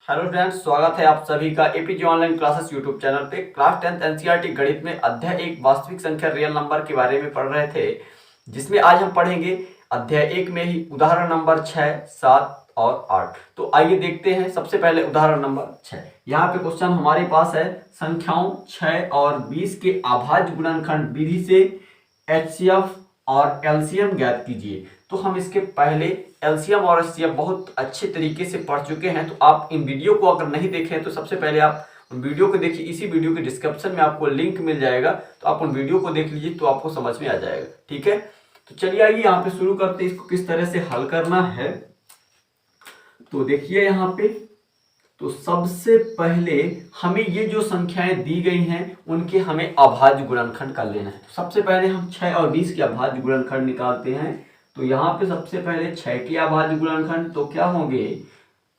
Hello friends, स्वागत है आप सभी का APJ online classes YouTube channel पे। क्लास 10th एनसीईआरटी गणित में अध्याय 1 वास्तविक संख्या रियल नंबर के बारे में पढ़ रहे थे, जिसमें आज हम पढ़ेंगे अध्याय 1 में ही उदाहरण नंबर 6, 7 और 8। तो आइए देखते हैं। सबसे पहले उदाहरण नंबर 6। यहाँ पे क्वेश्चन हमारे पास है, संख्याओं 6 और 20 के अभाज्य गुणनखंड विधि से एचसीएफ और एलसीएम ज्ञात कीजिए। तो हम इसके पहले एलसीएम और एचसीएफ बहुत अच्छे तरीके से पढ़ चुके हैं। तो आप इन वीडियो को अगर नहीं देखे हैं तो सबसे पहले आप उन वीडियो को देखिए। इसी वीडियो के डिस्क्रिप्शन में आपको लिंक मिल जाएगा, तो आप उन वीडियो को देख लीजिए तो आपको समझ में आ जाएगा। ठीक है, तो चलिए आइए यहाँ पे शुरू करते हैं, इसको किस तरह से हल करना है। तो देखिए यहाँ पे, तो सबसे पहले हमें ये जो संख्याएं दी गई हैं उनके हमें अभाज्य गुणनखंड कर लेना है। तो सबसे पहले हम 6 और 20 के अभाज्य गुणनखंड निकालते हैं। तो यहाँ पे सबसे पहले 6 के अभाज्य गुणनखंड तो क्या होंगे,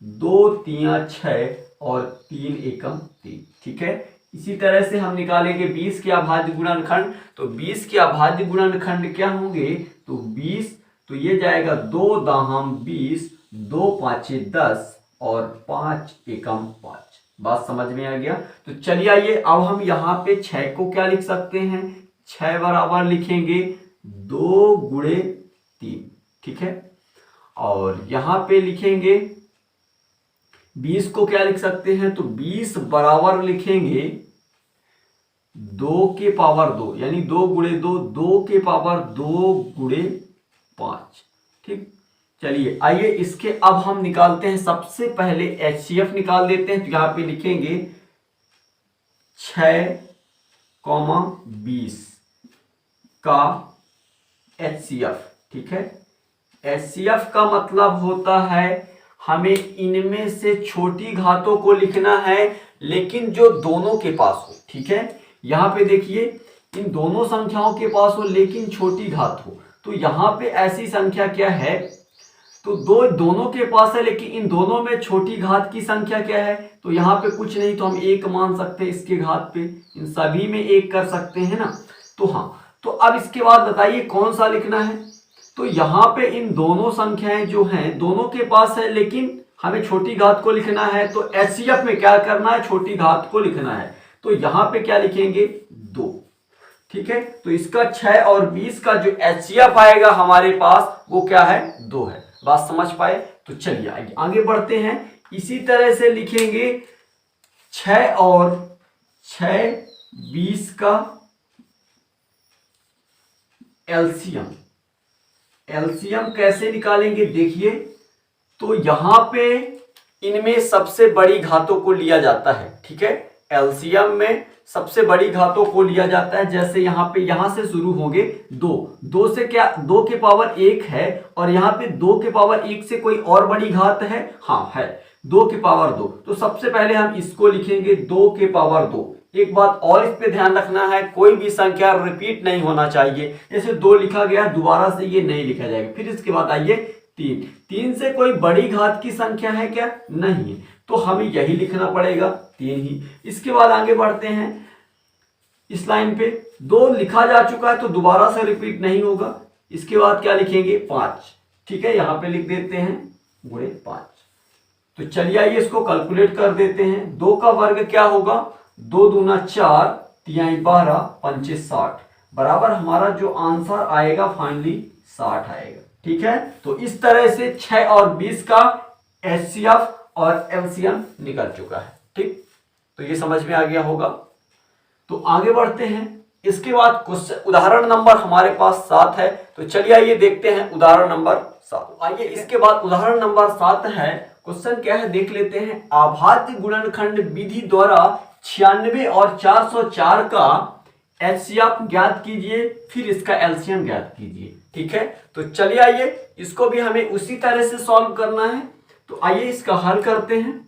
2 3 6 और 3 एकम 3। ठीक है, इसी तरह से हम निकालेंगे 20 के अभाज्य गुणनखंड। तो 20 के अभाज्य गुणनखंड क्या होंगे, तो 20 तो ये जाएगा 2 दाहम 20, 2 5 10 और 5 एकम 5। बात समझ में आ गया। तो चलिए आइए अब हम यहाँ पे 6 को क्या लिख सकते हैं, 6 बराबर लिखेंगे 2 गुणे 3। ठीक है, और यहाँ पे लिखेंगे 20 को क्या लिख सकते हैं, तो 20 बराबर लिखेंगे 2 के पावर 2, यानी 2 गुणे 2, 2 के पावर 2 गुणे 5। ठीक, चलिए आइए इसके अब हम निकालते हैं। सबसे पहले एचसीएफ निकाल देते हैं। तो यहां पे लिखेंगे 6, 20 का एचसीएफ। ठीक है, एचसीएफ का मतलब होता है हमें इनमें से छोटी घातों को लिखना है, लेकिन जो दोनों के पास हो। ठीक है, यहां पे देखिए इन दोनों संख्याओं के पास हो लेकिन छोटी घात हो। तो यहां पे ऐसी संख्या क्या है, तो दोनों के पास है लेकिन इन दोनों में छोटी घात की संख्या क्या है, तो यहाँ पे कुछ नहीं तो हम 1 मान सकते हैं इसके घात पे। इन सभी में 1 कर सकते हैं ना। तो हाँ, तो अब इसके बाद बताइए कौन सा लिखना है। तो यहाँ पे इन दोनों संख्याएं जो हैं दोनों के पास है लेकिन हमें छोटी घात को लिखना है। तो एचसीएफ में क्या करना है, छोटी घात को लिखना है। तो यहाँ पे क्या लिखेंगे, 2। ठीक है, तो इसका 6 और 20 का जो एचसीएफ आएगा हमारे पास वो क्या है, 2 है। बात समझ पाए। तो चलिए आगे बढ़ते हैं। इसी तरह से लिखेंगे 6 और 6 20 का एलसीएम। एलसीएम कैसे निकालेंगे देखिए, तो यहां पे इनमें सबसे बड़ी घातों को लिया जाता है। ठीक है, एलसीएम में सबसे बड़ी घातों को लिया जाता है। जैसे यहाँ पे यहां से शुरू होंगे 2 से क्या, 2 के पावर 1 है और यहाँ पे 2 के पावर 1 से कोई और बड़ी घात है, हाँ है, 2 के पावर 2। तो सबसे पहले हम इसको लिखेंगे 2 के पावर 2। एक बात और इस पे ध्यान रखना है, कोई भी संख्या रिपीट नहीं होना चाहिए। जैसे 2 लिखा गया दोबारा से ये नहीं लिखा जाएगा। फिर इसके बाद आइए 3 से कोई बड़ी घात की संख्या है क्या, नहीं, तो हमें यही लिखना पड़ेगा 3 ही। इसके बाद आगे बढ़ते हैं। इस लाइन पे 2 लिखा जा चुका है तो दोबारा से रिपीट नहीं होगा। इसके बाद क्या लिखेंगे, 5। ठीक है, यहां पे लिख देते हैं गुणे 5। तो चलिए आइए इसको कैलकुलेट कर देते हैं। 2 का वर्ग क्या होगा, 2 दूना 4, 3 12, 5 60, बराबर हमारा जो आंसर आएगा फाइनली 60 आएगा। ठीक है, तो इस तरह से 6 और 20 का एचसीएफ और एलसीएम निकल चुका है। ठीक, तो ये समझ में आ गया होगा। तो आगे बढ़ते हैं। इसके बाद क्वेश्चन उदाहरण नंबर हमारे पास 7 है। तो चलिए आइए देखते हैं उदाहरण नंबर 7। आइए इसके बाद उदाहरण नंबर 7 है। क्वेश्चन क्या है देख लेते हैं। अभाज्य गुणनखंड विधि द्वारा 96 और 404 का एचसीएफ ज्ञात कीजिए, फिर इसका एलसीएम ज्ञात कीजिए। ठीक है, तो चलिए आइए इसको भी हमें उसी तरह से सॉल्व करना है। तो आइए इसका हल करते हैं।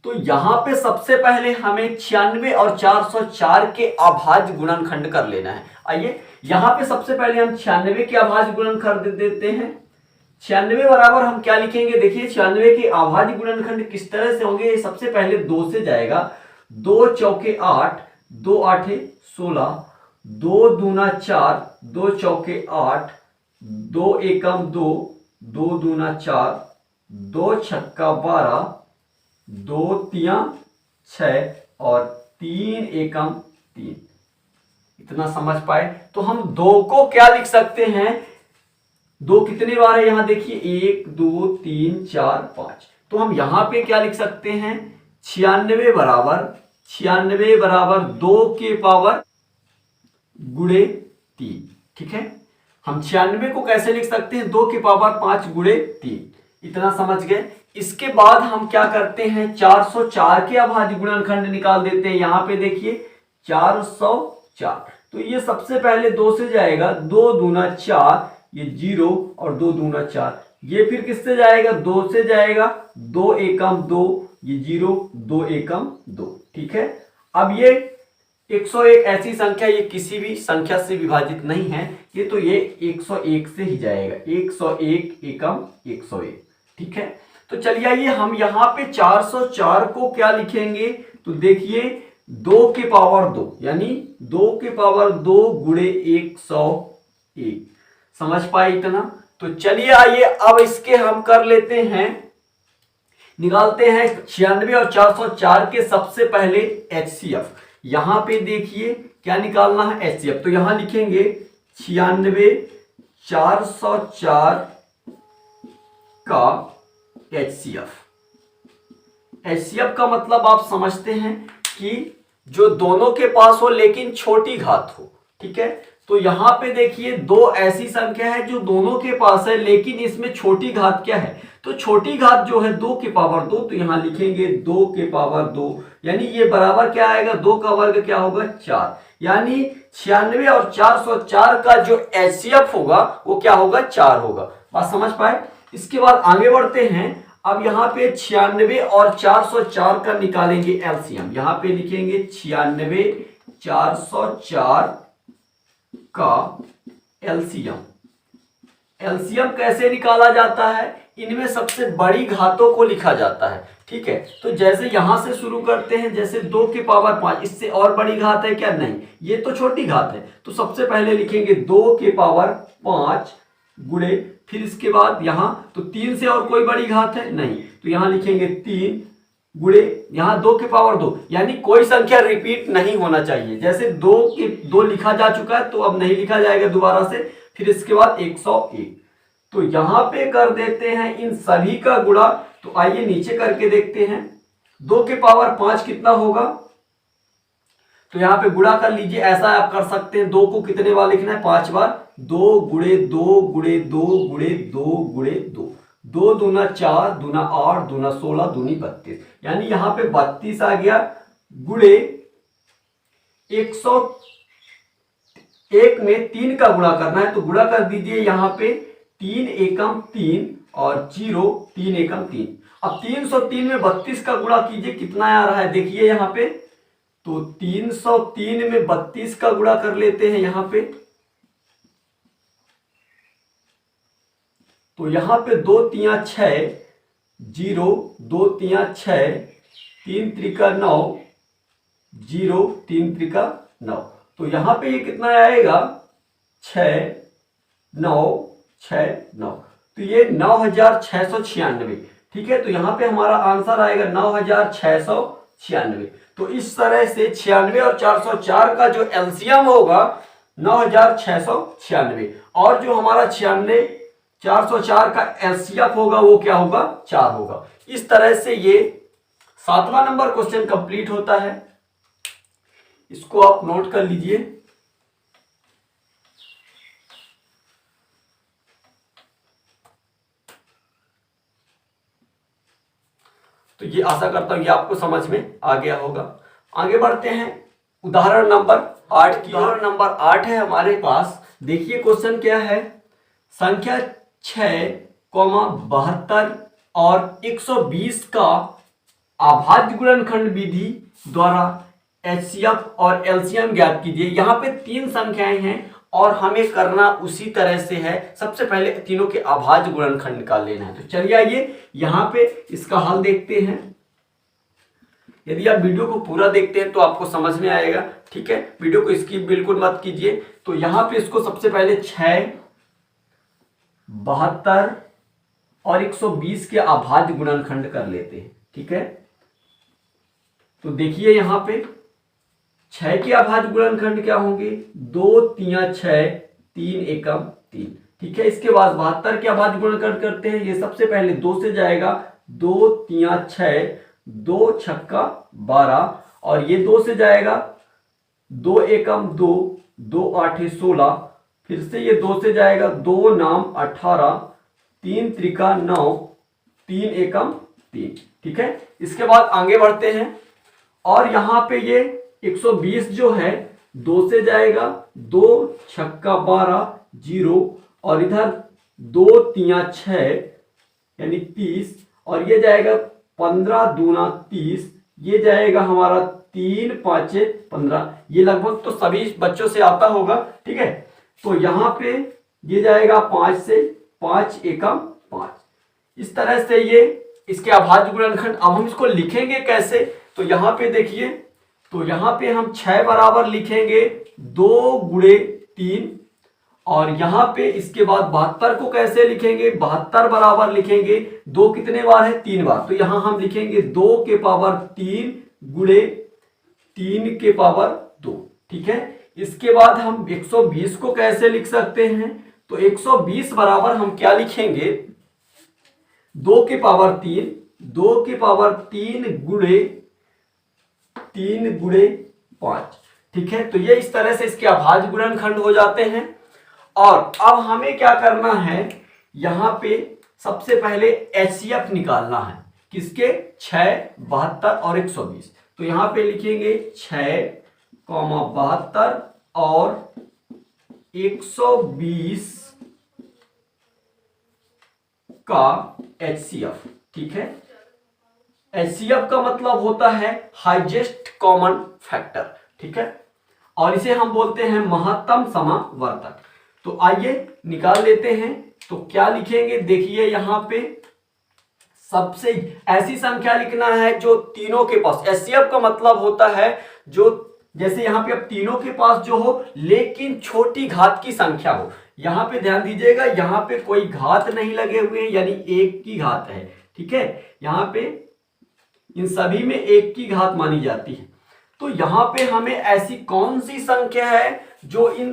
तो यहां पे सबसे पहले हमें 96 और 404 के अभाज्य गुणनखंड कर लेना है। आइए यहां पे सबसे पहले हम 96 के अभाज्य गुणनखंड देते हैं। 96 बराबर हम क्या लिखेंगे, देखिए 96 के अभाज्य गुणनखंड किस तरह से होंगे। सबसे पहले 2 से जाएगा, 2 चौके 8, 2 8 16, 2 दूना 4, 2 चौके 8, 2 एकम 2, 2 दूना 4, 2 छक्का 12, 2 तिया 6 और 3 एकम 3। इतना समझ पाए? तो हम 2 को क्या लिख सकते हैं, 2 कितने बार है यहां देखिए, 1 2 3 4 5। तो हम यहां पे क्या लिख सकते हैं, 96 बराबर 2 के पावर गुणे 3। ठीक है, हम 96 को कैसे लिख सकते हैं, 2 के पावर 5 गुणे 3। इतना समझ गए। इसके बाद हम क्या करते हैं, 404 के अभाज्य गुणनखंड निकाल देते हैं। यहां पे देखिए 404, तो ये सबसे पहले 2 से जाएगा, 2 दूना 4, ये 0 और 2 दूना 4। ये फिर किससे जाएगा, 2 से जाएगा, 2 एकम 2, ये 0, 2 एकम 2। ठीक है, अब ये 101 ऐसी संख्या, ये किसी भी संख्या से विभाजित नहीं है, ये तो ये 101 से ही जाएगा, 101 एकम 101। ठीक है, तो चलिए आइए हम यहाँ पे 404 को क्या लिखेंगे, तो देखिए 2 के पावर 2, यानी 2 के पावर 2 गुणे 101। समझ पाए इतना? तो चलिए आइए अब इसके हम कर लेते हैं, निकालते हैं 96 और 404 के सबसे पहले HCF। यहां पे देखिए क्या निकालना है, HCF। तो यहां लिखेंगे 96 404 का HCF। HCF का मतलब आप समझते हैं कि जो दोनों के पास हो लेकिन छोटी घात हो। ठीक है, तो यहां पे देखिए 2 ऐसी संख्या है जो दोनों के पास है लेकिन इसमें छोटी घात क्या है, तो छोटी घात जो है 2 के पावर 2, तो यहां लिखेंगे 2 के पावर 2, यानी ये बराबर क्या आएगा, 2 का वर्ग क्या होगा, 4। यानी 96 और 404 का जो HCF होगा वो क्या होगा, 4 होगा। बात समझ पाए? इसके बाद आगे बढ़ते हैं। अब यहाँ पे 96 और 404 का निकालेंगे LCM। यहाँ पे लिखेंगे 96 404 का LCM। LCM कैसे निकाला जाता है, इनमें सबसे बड़ी घातों को लिखा जाता है। ठीक है, तो जैसे यहां से शुरू करते हैं, जैसे 2 के पावर 5, इससे और बड़ी घात है क्या, नहीं, ये तो छोटी घात है। तो सबसे पहले लिखेंगे 2 के पावर 5 गुणे, फिर इसके बाद यहां तो 3 से और कोई बड़ी घात है नहीं, तो यहां लिखेंगे 3 गुणे, यहां 2 के पावर 2, यानी कोई संख्या रिपीट नहीं होना चाहिए। जैसे 2 लिखा जा चुका है तो अब नहीं लिखा जाएगा दोबारा से। फिर इसके बाद 101, तो यहां पे कर देते हैं इन सभी का गुणा। तो आइए नीचे करके देखते हैं, 2 के पावर 5 कितना होगा, तो यहां पे गुणा कर लीजिए। ऐसा आप कर सकते हैं, 2 को कितने बार लिखना है, 5 बार। 2 गुणे 2 गुणे 2 गुणे 2 गुणे 2, 2 दूना 4, दूना 8, दूना 16, दूनी 32, यानी यहां पे 32 आ गया। गुणे 101 में 3 का गुणा करना है, तो गुणा कर दीजिए। यहां पे 3 एकम 3 और 0, 3 एकम 3। अब 303 में 32 का गुणा कीजिए, कितना आ रहा है देखिए यहां पे, तो 303 में 32 का गुणा कर लेते हैं यहां पे। तो यहां पे 2 तिया 6, 0, 2 तिया 6, 3 त्रिका 9, 0, 3 त्रिका 9। तो यहां पे ये कितना आएगा, 6 9 6 9, तो ये 9696। ठीक है, तो यहां पे हमारा आंसर आएगा 9696। तो इस तरह से 96 और 404 का जो LCM होगा 9696, और जो हमारा 96 404 का HCF होगा वो क्या होगा, 4 होगा। इस तरह से ये 7वां नंबर क्वेश्चन कंप्लीट होता है। इसको आप नोट कर लीजिए। तो ये आशा करता हूं ये आपको समझ में आ गया होगा। आगे बढ़ते हैं उदाहरण नंबर 8 की। उदाहरण नंबर 8 है हमारे पास। देखिए क्वेश्चन क्या है, संख्या 6,72 और 120 का अभाज्य गुणनखंड विधि द्वारा HCF और LCM ज्ञात कीजिए। यहाँ पे 3 संख्याएं हैं और हमें करना उसी तरह से है। सबसे पहले तीनों के अभाज्य गुणनखंड निकाल लेना है। तो चलिए आइए यहाँ पे इसका हल देखते हैं। यदि आप वीडियो को पूरा देखते हैं तो आपको समझ में आएगा। ठीक है, वीडियो को स्किप बिल्कुल मत कीजिए। तो यहाँ पे इसको सबसे पहले 6,72 और 120 के अभाज्य गुणनखंड कर लेते हैं। ठीक है, तो देखिए यहां पे 6 के अभाज्य गुणनखंड क्या होंगे, 2 तिया 6, 3 एकम 3। ठीक है, इसके बाद 72 के अभाज्य गुणनखंड करते हैं। ये सबसे पहले 2 से जाएगा, 2 तिया 6, 2 छक्का 12, और ये 2 से जाएगा, 2 एकम 2, 2 आठे 16, फिर से ये 2 से जाएगा, 2 नाम 18, 3 त्रिका 9, 3 एकम 3। ठीक है, इसके बाद आगे बढ़ते हैं और यहां पे ये 120 जो है 2 से जाएगा, 2 छक्का 12 0, और इधर 2 तिया 6 यानी 30, और ये जाएगा 15 दूना 30, ये जाएगा हमारा 3 पांचे 15। ये लगभग तो सभी बच्चों से आता होगा। ठीक है, तो यहां पे ये जाएगा 5 से, 5 एकम 5। इस तरह से ये इसके अभाज्य गुणनखंड। अब हम इसको लिखेंगे कैसे, तो यहां पे देखिए, तो यहां पे हम 6 बराबर लिखेंगे 2 गुणे 3, और यहां पे इसके बाद 72 को कैसे लिखेंगे, 72 बराबर लिखेंगे 2 कितने बार है, 3 बार। तो यहां हम लिखेंगे 2 के पावर 3 गुणे 3 के पावर 2। ठीक है, इसके बाद हम 120 को कैसे लिख सकते हैं, तो 120 बराबर हम क्या लिखेंगे, 2 के पावर 3, 2 के पावर 3 गुणे 3 गुणे 5। ठीक है, तो ये इस तरह से इसके अभाज्य गुणनखंड हो जाते हैं। और अब हमें क्या करना है, यहां पे सबसे पहले HCF निकालना है, किसके, 6, 72 और 120। तो यहां पे लिखेंगे 6, 72 और 120 का HCF। ठीक है, HCF का मतलब होता है हाईएस्ट कॉमन फैक्टर। ठीक है, और इसे हम बोलते हैं महत्तम समावर्तक। तो आइए निकाल लेते हैं। तो क्या लिखेंगे, देखिए यहां पे सबसे ऐसी संख्या लिखना है जो तीनों के पास, HCF का मतलब होता है जो, जैसे यहां पे अब तीनों के पास जो हो लेकिन छोटी घात की संख्या हो। यहां पे ध्यान दीजिएगा, यहां पे कोई घात नहीं लगे हुए हैं, यानी 1 की घात है। ठीक है, यहां पे इन सभी में 1 की घात मानी जाती है। तो यहां पे हमें ऐसी कौन सी संख्या है जो इन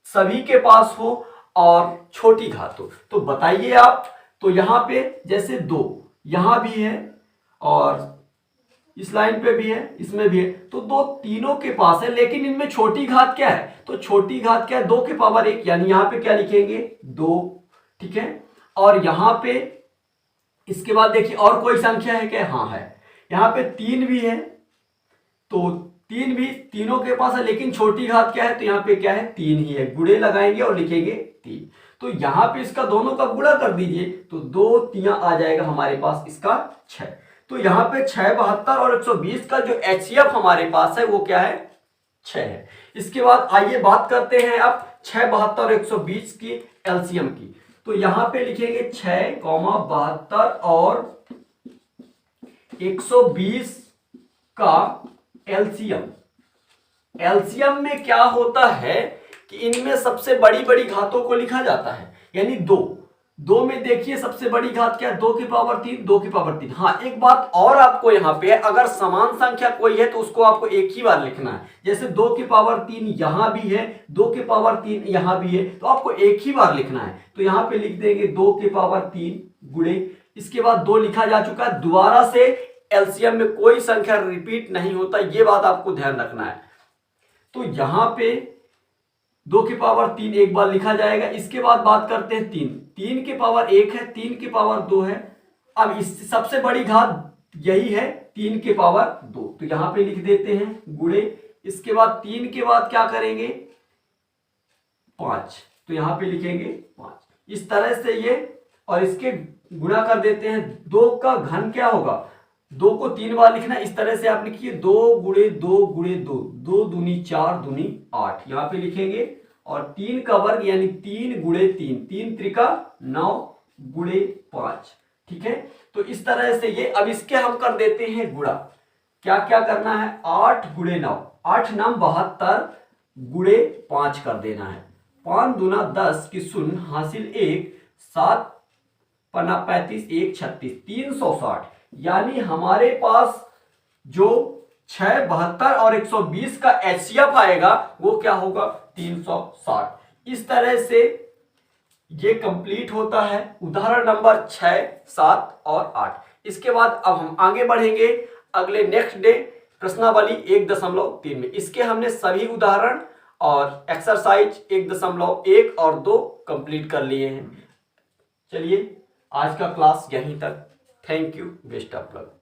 सभी के पास हो और छोटी घात हो, तो बताइए आप। तो यहां पे जैसे 2 यहां भी है और इस लाइन पे भी है, इसमें भी है, तो 2 तीनों के पास है, लेकिन इनमें छोटी घात क्या है, तो छोटी घात क्या है, 2 के पावर 1, यानी यहां पे क्या लिखेंगे 2। ठीक है, और यहां पे इसके बाद देखिए और कोई संख्या है क्या, हाँ है, यहां पे 3 भी है, तो 3 भी तीनों के पास है, लेकिन छोटी घात क्या है, तो यहां पे क्या है 3 ही है, गुणे लगाएंगे और लिखेंगे 3। तो यहां पे इसका दोनों का गुणा कर दीजिए, तो 2 तिया आ जाएगा हमारे पास इसका 6। तो यहां पे 6, 72 और 120 का जो HCF हमारे पास है वो क्या है, 6 है। इसके बाद आइए बात करते हैं अब 6, 72 और 120 की LCM की। तो यहां पे लिखेंगे 6, 72 और 120 का LCM। LCM में क्या होता है कि इनमें सबसे बड़ी बड़ी घातों को लिखा जाता है, यानी 2 में देखिए सबसे बड़ी घात क्या है, 2 की पावर 3, 2 की पावर 3। हाँ, एक बात और आपको यहाँ पे है, अगर समान संख्या कोई है तो उसको आपको एक ही बार लिखना है। जैसे 2 की पावर 3 यहां भी है, 2 की पावर 3 यहां भी है, तो आपको एक ही बार लिखना है। तो यहां पे लिख देंगे 2 की पावर 3 गुणे, इसके बाद 2 लिखा जा चुका है, दोबारा से LCM में कोई संख्या रिपीट नहीं होता, ये बात आपको ध्यान रखना है। तो यहां पे 2 की पावर 3 एक बार लिखा जाएगा। इसके बाद बात करते हैं 3 की पावर 1 है, 3 की पावर 2 है। अब इस सबसे बड़ी घात यही है 3 की पावर 2, तो यहां पे लिख देते हैं गुणे। इसके बाद 3 के बाद क्या करेंगे 5, तो यहां पे लिखेंगे 5। इस तरह से ये, और इसके गुणा कर देते हैं। 2 का घन क्या होगा, 2 को 3 बार लिखना, इस तरह से आप लिखिए 2 गुणे 2 गुणे 2, 2 दूनी 4 दूनी 8, यहां पे लिखेंगे। और 3 का वर्ग यानी 3 गुणे 3, 3 त्रिका 9 गुणे 5। ठीक है, तो इस तरह से ये, अब इसके हम कर देते हैं गुणा। क्या क्या करना है, 8 गुणे 9, 8 9 72 गुणे 5 कर देना है। 5 दूना 10 की शून्य हासिल 1, 7 पन्ना 35 1 36 360, यानी हमारे पास जो 6 72 और 120 का एचसीएफ आएगा वो क्या होगा 360। इस तरह से ये कंप्लीट होता है उदाहरण नंबर 6 7 और 8। इसके बाद अब हम आगे बढ़ेंगे अगले नेक्स्ट डे प्रश्नावली 1.3 में। इसके हमने सभी उदाहरण और एक्सरसाइज 1.1 और 2 कंप्लीट कर लिए हैं। चलिए आज का क्लास यहीं तक। Thank you, best of luck.